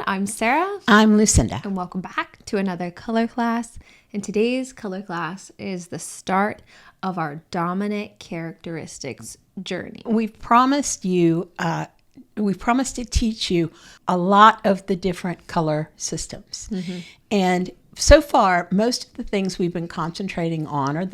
I'm Sarah. I'm Lucinda. And welcome back to another color class. And today's color class is the start of our dominant characteristics journey. We've promised to teach you a lot of the different color systems. Mm-hmm. And so far, most of the things we've been concentrating on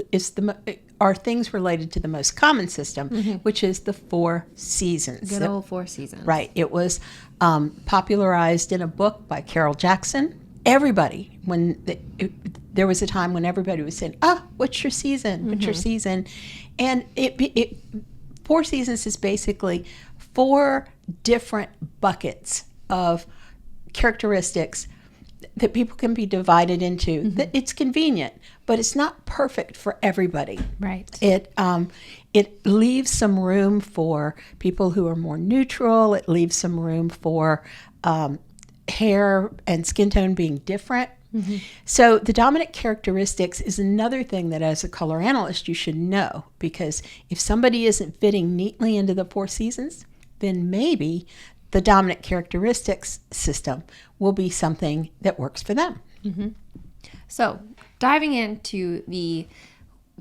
are things related to the most common system, mm-hmm. which is the 4 seasons. Good old 4 seasons. Right. It was popularized in a book by Carol Jackson. Everybody, there was a time when everybody was saying, what's your season? Mm-hmm. What's your season? And 4 seasons is basically 4 different buckets of characteristics that people can be divided into. Mm-hmm. It's convenient, but it's not perfect for everybody. Right. It leaves some room for people who are more neutral. It leaves some room for hair and skin tone being different. Mm-hmm. So the dominant characteristics is another thing that as a color analyst you should know, because if somebody isn't fitting neatly into the 4 seasons, then maybe the dominant characteristics system will be something that works for them. Mm-hmm. So diving into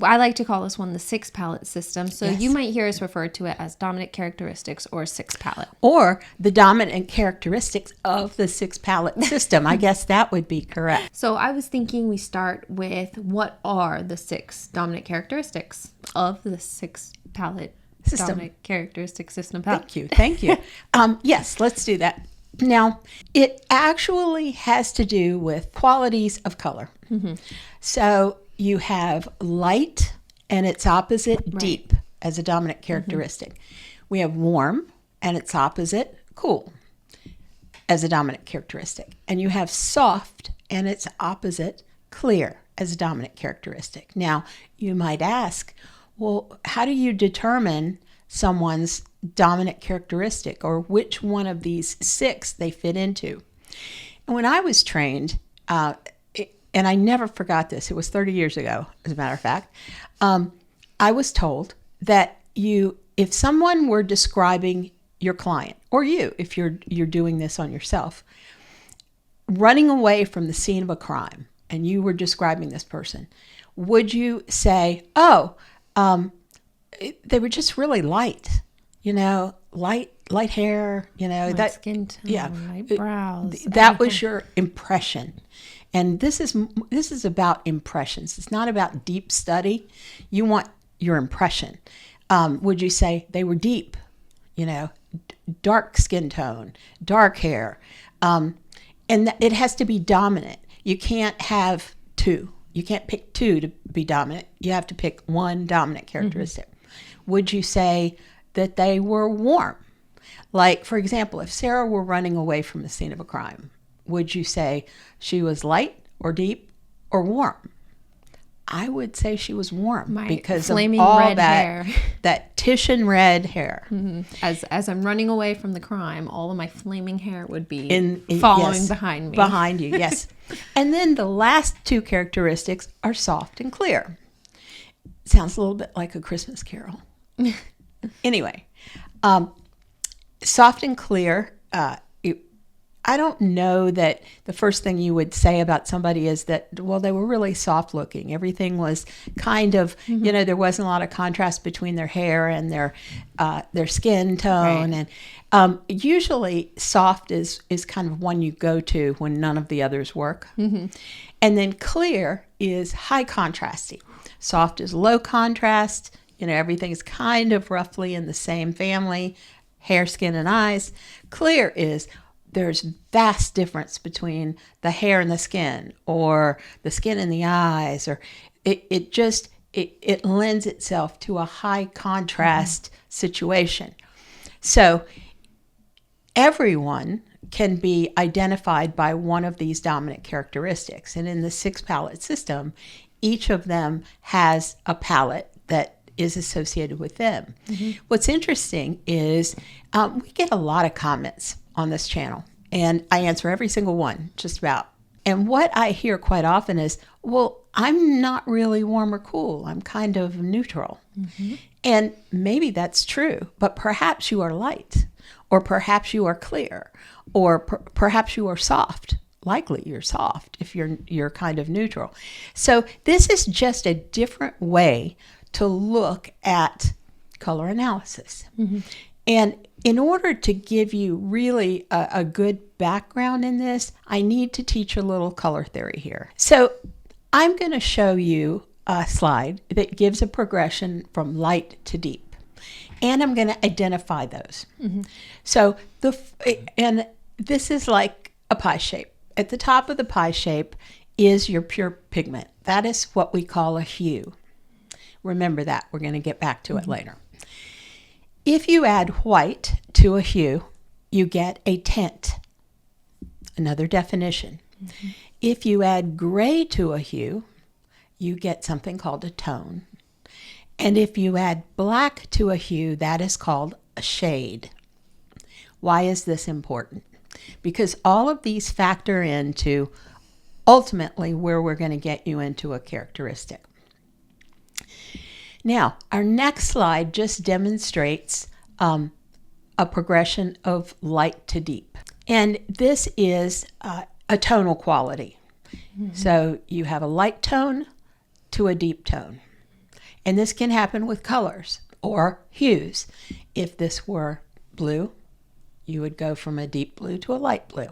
I like to call this one the 6 palette system. So yes. You might hear us refer to it as dominant characteristics or 6 palette. Or the dominant characteristics of the 6 palette system. I guess that would be correct. So I was thinking we start with what are the 6 dominant characteristics of the 6 palette system. Dominant characteristic system palette. Thank you. Yes, let's do that. Now, it actually has to do with qualities of color. Mm-hmm. So you have light and its opposite, right. Deep, as a dominant characteristic. Mm-hmm. We have warm and its opposite, cool, as a dominant characteristic. And you have soft and its opposite, clear, as a dominant characteristic. Now, you might ask, well, how do you determine someone's dominant characteristic, or which one of these 6 they fit into? And when I was trained, and I never forgot this, it was 30 years ago, as a matter of fact, I was told that if someone were describing your client, or you, if you're doing this on yourself, running away from the scene of a crime, and you were describing this person, would you say, they were just really light, light hair, light skin tone, light brows. That was your impression. And this is about impressions. It's not about deep study. You want your impression. Would you say they were deep, dark skin tone, dark hair? And it has to be dominant. You can't have 2. You can't pick 2 to be dominant. You have to pick one dominant characteristic. Mm-hmm. Would you say that they were warm? Like, for example, if Sarah were running away from the scene of a crime, would you say she was light or deep or warm? I would say she was warm because of all red hair. That Titian red hair. Mm-hmm. As I'm running away from the crime, all of my flaming hair would be following behind me. Behind you, yes. And then the last 2 characteristics are soft and clear. Sounds a little bit like a Christmas carol. Anyway, soft and clear, I don't know that the first thing you would say about somebody is that, well, they were really soft looking. Everything was kind of, mm-hmm. There wasn't a lot of contrast between their hair and their skin tone. Right. And usually soft is kind of one you go to when none of the others work. Mm-hmm. And then clear is high contrasty. Soft is low contrast. Everything is kind of roughly in the same family, hair, skin, and eyes. Clear is there's vast difference between the hair and the skin, or the skin and the eyes, or it lends itself to a high contrast mm-hmm. situation. So everyone can be identified by one of these dominant characteristics. And in the 6 palette system, each of them has a palette that is associated with them. Mm-hmm. What's interesting is we get a lot of comments on this channel, and I answer every single one, just about. And what I hear quite often is, well, I'm not really warm or cool. I'm kind of neutral. Mm-hmm. And maybe that's true, but perhaps you are light, or perhaps you are clear, or perhaps you are soft. Likely you're soft if you're kind of neutral. So this is just a different way to look at color analysis. And in order to give you really a good background in this, I need to teach a little color theory here. So I'm going to show you a slide that gives a progression from light to deep. And I'm going to identify those. So and this is like a pie shape. At the top of the pie shape is your pure pigment. That is what we call a hue. Remember that. We're going to get back to it later. If you add white to a hue, you get a tint. Another definition. If you add gray to a hue, you get something called a tone. And if you add black to a hue, that is called a shade. Why is this important? Because all of these factor into ultimately where we're going to get you into a characteristic. Now, our next slide just demonstrates a progression of light to deep. And this is a tonal quality. So you have a light tone to a deep tone. And this can happen with colors or hues. If this were blue, you would go from a deep blue to a light blue,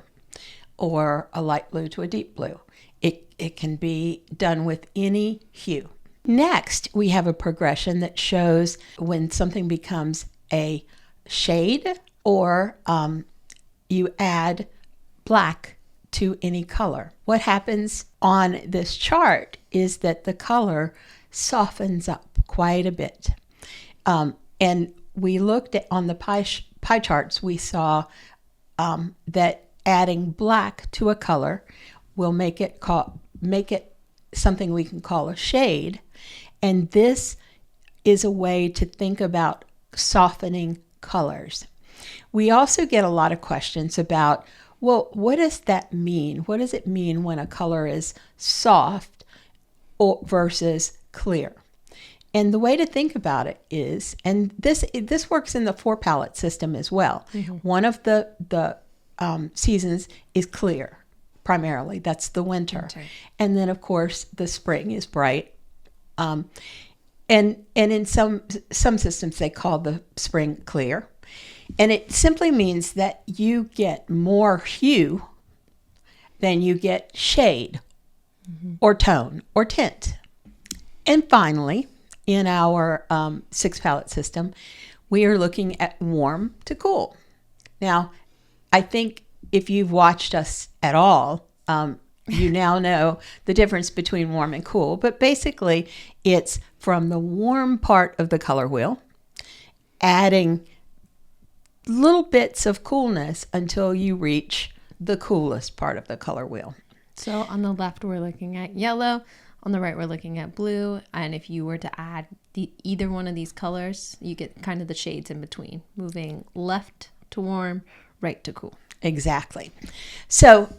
or a light blue to a deep blue. It can be done with any hue. Next, we have a progression that shows when something becomes a shade, or you add black to any color. What happens on this chart is that the color softens up quite a bit. And we looked at on the pie charts, we saw that adding black to a color will make it something we can call a shade. And this is a way to think about softening colors. We also get a lot of questions about, well, what does that mean? What does it mean when a color is soft versus clear? And the way to think about it is, and this works in the 4-palette system as well. One of the seasons is clear, primarily. That's the winter. And then, of course, the spring is bright. And in some systems, they call the spring clear. And it simply means that you get more hue than you get shade or tone or tint. And finally, in our 6-palette system, we are looking at warm to cool. Now, I think if you've watched us at all, you now know the difference between warm and cool. But basically, it's from the warm part of the color wheel, adding little bits of coolness until you reach the coolest part of the color wheel. So on the left, we're looking at yellow. On the right, we're looking at blue. And if you were to add either one of these colors, you get kind of the shades in between, moving left to warm, right to cool. Exactly. So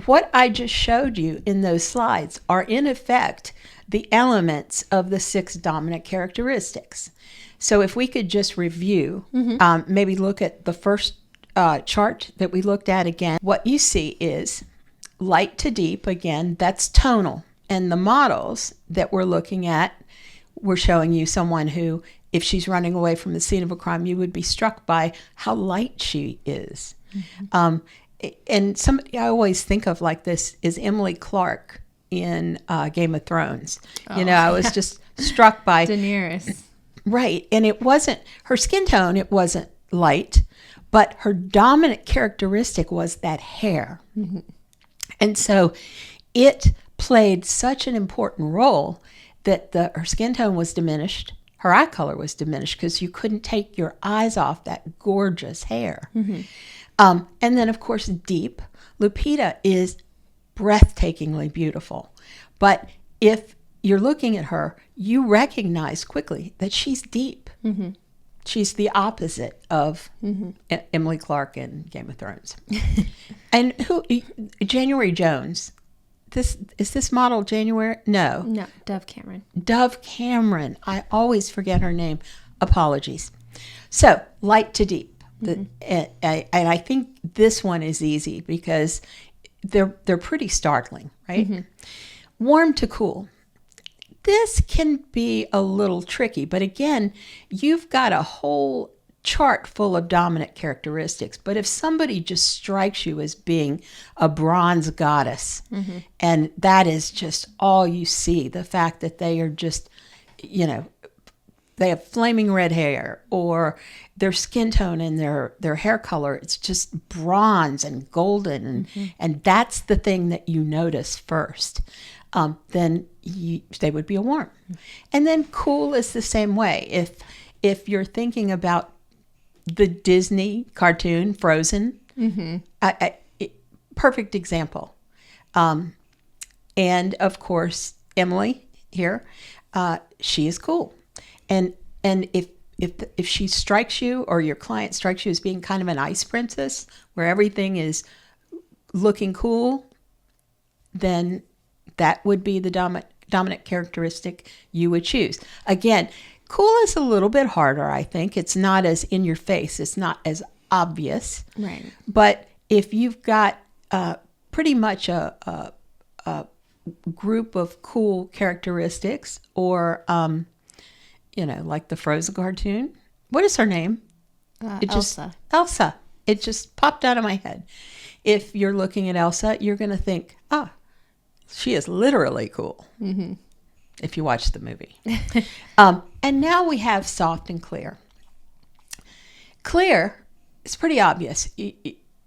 what I just showed you in those slides are in effect the elements of the 6 dominant characteristics. So if we could just review, maybe look at the first chart that we looked at again, what you see is light to deep. Again, that's tonal. And the models that we're looking at, we're showing you someone who, if she's running away from the scene of a crime, you would be struck by how light she is. And somebody I always think of like this is Emily Clark in Game of Thrones. I was just struck by Daenerys. Right. And it wasn't her skin tone, it wasn't light, but her dominant characteristic was that hair. And so it played such an important role that her skin tone was diminished, her eye color was diminished because you couldn't take your eyes off that gorgeous hair. And then, of course, deep. Lupita is breathtakingly beautiful. But if you're looking at her, you recognize quickly that she's deep. She's the opposite of Emily Clark in Game of Thrones. And January Jones. Is this model January? No, Dove Cameron. Dove Cameron. I always forget her name. Apologies. So, light to deep. And I think this one is easy because they're pretty startling, right? Warm to cool. This can be a little tricky, but again, you've got a whole chart full of dominant characteristics. But if somebody just strikes you as being a bronze goddess, and that is just all you see, the fact that they are just, they have flaming red hair, or their skin tone and their hair color, it's just bronze and golden, and that's the thing that you notice first. Then they would be a warm. And then cool is the same way. If you're thinking about the Disney cartoon Frozen, perfect example. And of course, Emily here, she is cool. And if she strikes you, or your client strikes you as being kind of an ice princess, where everything is looking cool, then that would be the dominant characteristic you would choose. Again, cool is a little bit harder, I think. It's not as in your face. It's not as obvious. Right. But if you've got pretty much a group of cool characteristics, or, like the Frozen cartoon. What is her name? Elsa. Elsa. It just popped out of my head. If you're looking at Elsa, you're going to think, she is literally cool. If you watch the movie. And now we have soft and clear. Clear is pretty obvious.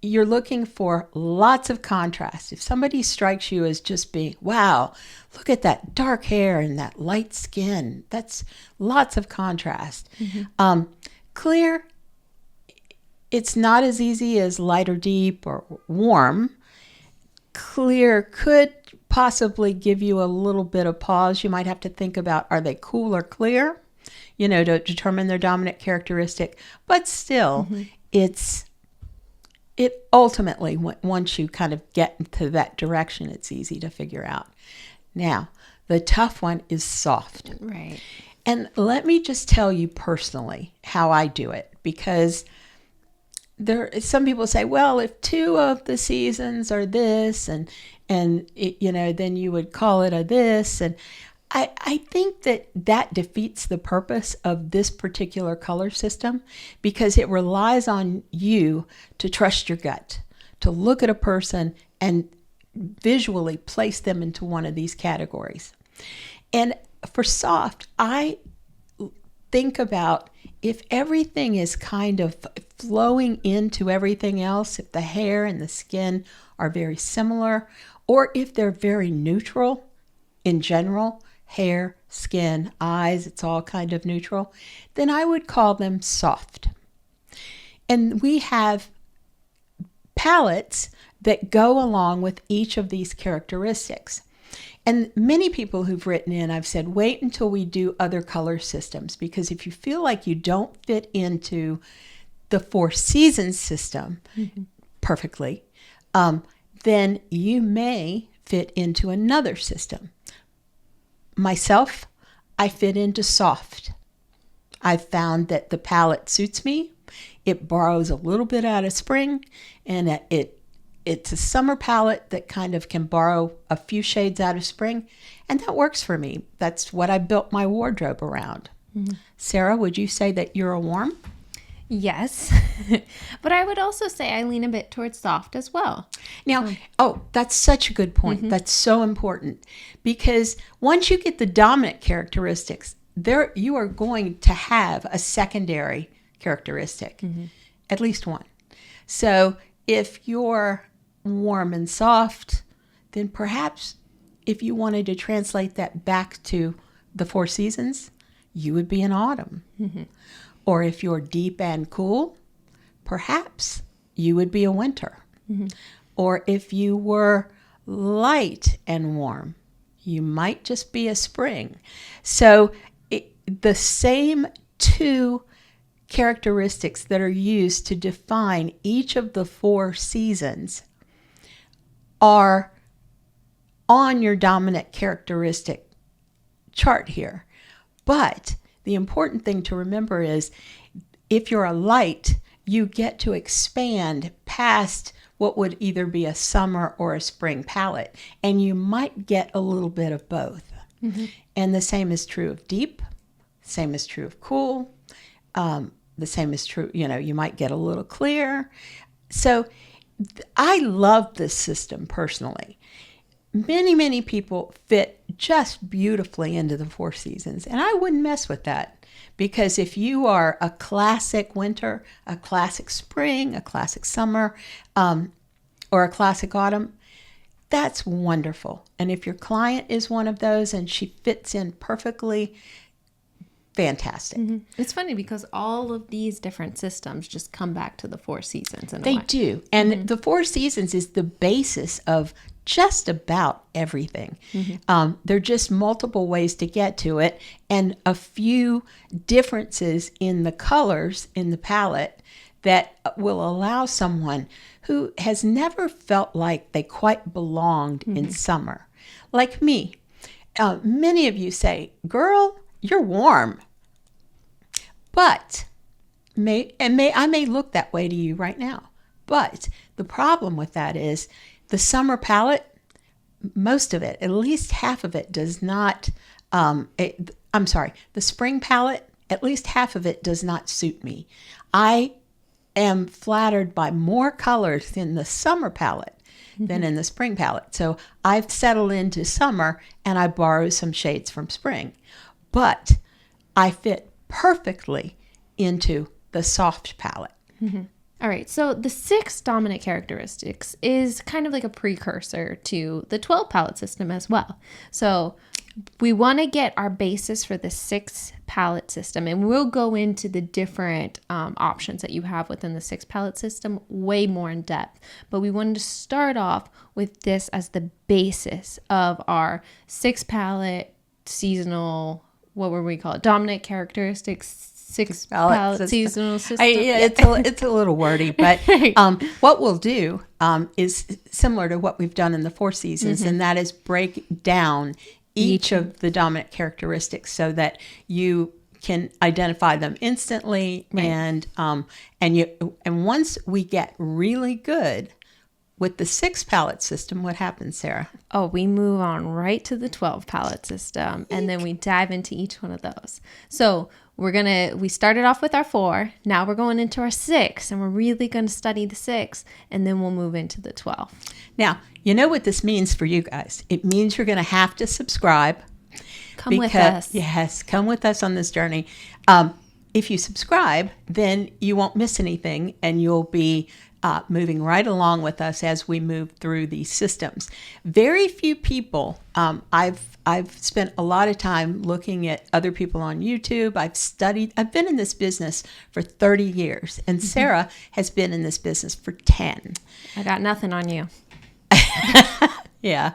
You're looking for lots of contrast. If somebody strikes you as just being, wow, look at that dark hair and that light skin, that's lots of contrast. Clear, it's not as easy as light or deep or warm. Clear could possibly give you a little bit of pause. You might have to think about, are they cool or clear, to determine their dominant characteristic. But still, it ultimately, once you kind of get into that direction, it's easy to figure out. Now, the tough one is soft. Right. And let me just tell you personally how I do it, because some people say, well, if 2 of the seasons are this, and then you would call it a this. And I think that defeats the purpose of this particular color system, because it relies on you to trust your gut, to look at a person and visually place them into one of these categories. And for soft, I think about if everything is kind of flowing into everything else, if the hair and the skin are very similar, or if they're very neutral in general, hair, skin, eyes, it's all kind of neutral, then I would call them soft. And we have palettes that go along with each of these characteristics. And many people who've written in, I've said, wait until we do other color systems, because if you feel like you don't fit into the 4 seasons system perfectly, then you may fit into another system. Myself, I fit into soft. I've found that the palette suits me. It borrows a little bit out of spring, and it's a summer palette that kind of can borrow a few shades out of spring, and that works for me. That's what I built my wardrobe around. Sara, would you say that you're a warm? Yes, but I would also say I lean a bit towards soft as well. Now, that's such a good point. That's so important, because once you get the dominant characteristics, you are going to have a secondary characteristic, at least one. So if you're warm and soft, then perhaps if you wanted to translate that back to the 4 seasons, you would be an autumn. Or if you're deep and cool, perhaps you would be a winter. Or if you were light and warm, you might just be a spring. So the same 2 characteristics that are used to define each of the 4 seasons are on your dominant characteristic chart here. But the important thing to remember is, if you're a light, you get to expand past what would either be a summer or a spring palette, and you might get a little bit of both. And the same is true of deep, same is true of cool, the same is true, you might get a little clear. So I love this system personally. Many people fit just beautifully into the 4 seasons, and I wouldn't mess with that, because if you are a classic winter, a classic spring, a classic summer, or a classic autumn, that's wonderful. And if your client is one of those and she fits in perfectly, fantastic. It's funny because all of these different systems just come back to the 4 seasons in a They way. do. And the 4 seasons is the basis of just about everything. There are just multiple ways to get to it, and a few differences in the colors in the palette that will allow someone who has never felt like they quite belonged in summer. Like me. Many of you say, girl, you're warm. But I may look that way to you right now. But the problem with that is the summer palette, most of it, at least half of it does not, the spring palette, at least half of it does not suit me. I am flattered by more colors in the summer palette than in the spring palette. So I've settled into summer and I borrow some shades from spring. But I fit perfectly into the soft palette. All right, so the 6 dominant characteristics is kind of like a precursor to the 12 palette system as well. So we want to get our basis for the 6 palette system, and we'll go into the different options that you have within the 6 palette system way more in depth. But we wanted to start off with this as the basis of our 6 palette seasonal, what would we call it? Dominant characteristics. 6 palette seasonal system. It's a little wordy, but what we'll do is similar to what we've done in the 4 seasons, and that is break down each of the dominant characteristics so that you can identify them instantly. Right. And once we get really good with the 6 palette system, what happens, Sarah? Oh, we move on right to the 12 palette system, and then we dive into each one of those. So we started off with our 4. Now we're going into our 6, and we're really going to study the 6, and then we'll move into the 12. Now, you know what this means for you guys. It means you're going to have to subscribe. Come with us. Yes, come with us on this journey. If you subscribe, then you won't miss anything, and you'll be moving right along with us as we move through these systems. Very few people, I've spent a lot of time looking at other people on YouTube. I've been in this business for 30 years, and Sarah has been in this business for 10. I got nothing on you. Yeah.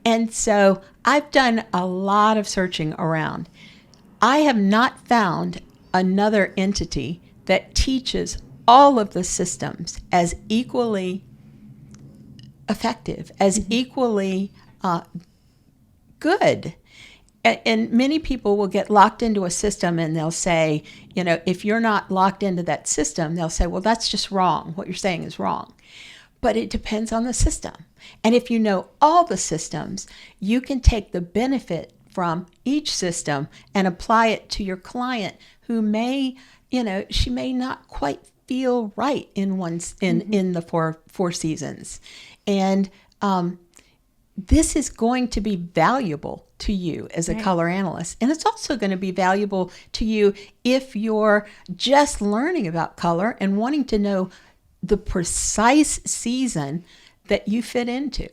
And so I've done a lot of searching around. I have not found another entity that teaches all of the systems as equally effective, as equally good. And many people will get locked into a system and they'll say, if you're not locked into that system, they'll say, well, that's just wrong. What you're saying is wrong. But it depends on the system. And if you know all the systems, you can take the benefit from each system and apply it to your client who may, she may not quite feel right in the four seasons. And this is going to be valuable to you as a color analyst. And it's also going to be valuable to you if you're just learning about color and wanting to know the precise season that you fit into.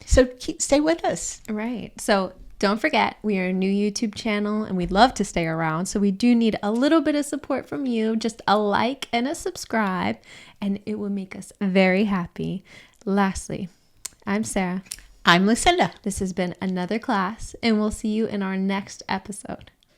So stay with us. Right. So don't forget, we are a new YouTube channel and we'd love to stay around. So we do need a little bit of support from you. Just a like and a subscribe, and it will make us very happy. Lastly, I'm Sarah. I'm Lucinda. This has been another class, and we'll see you in our next episode.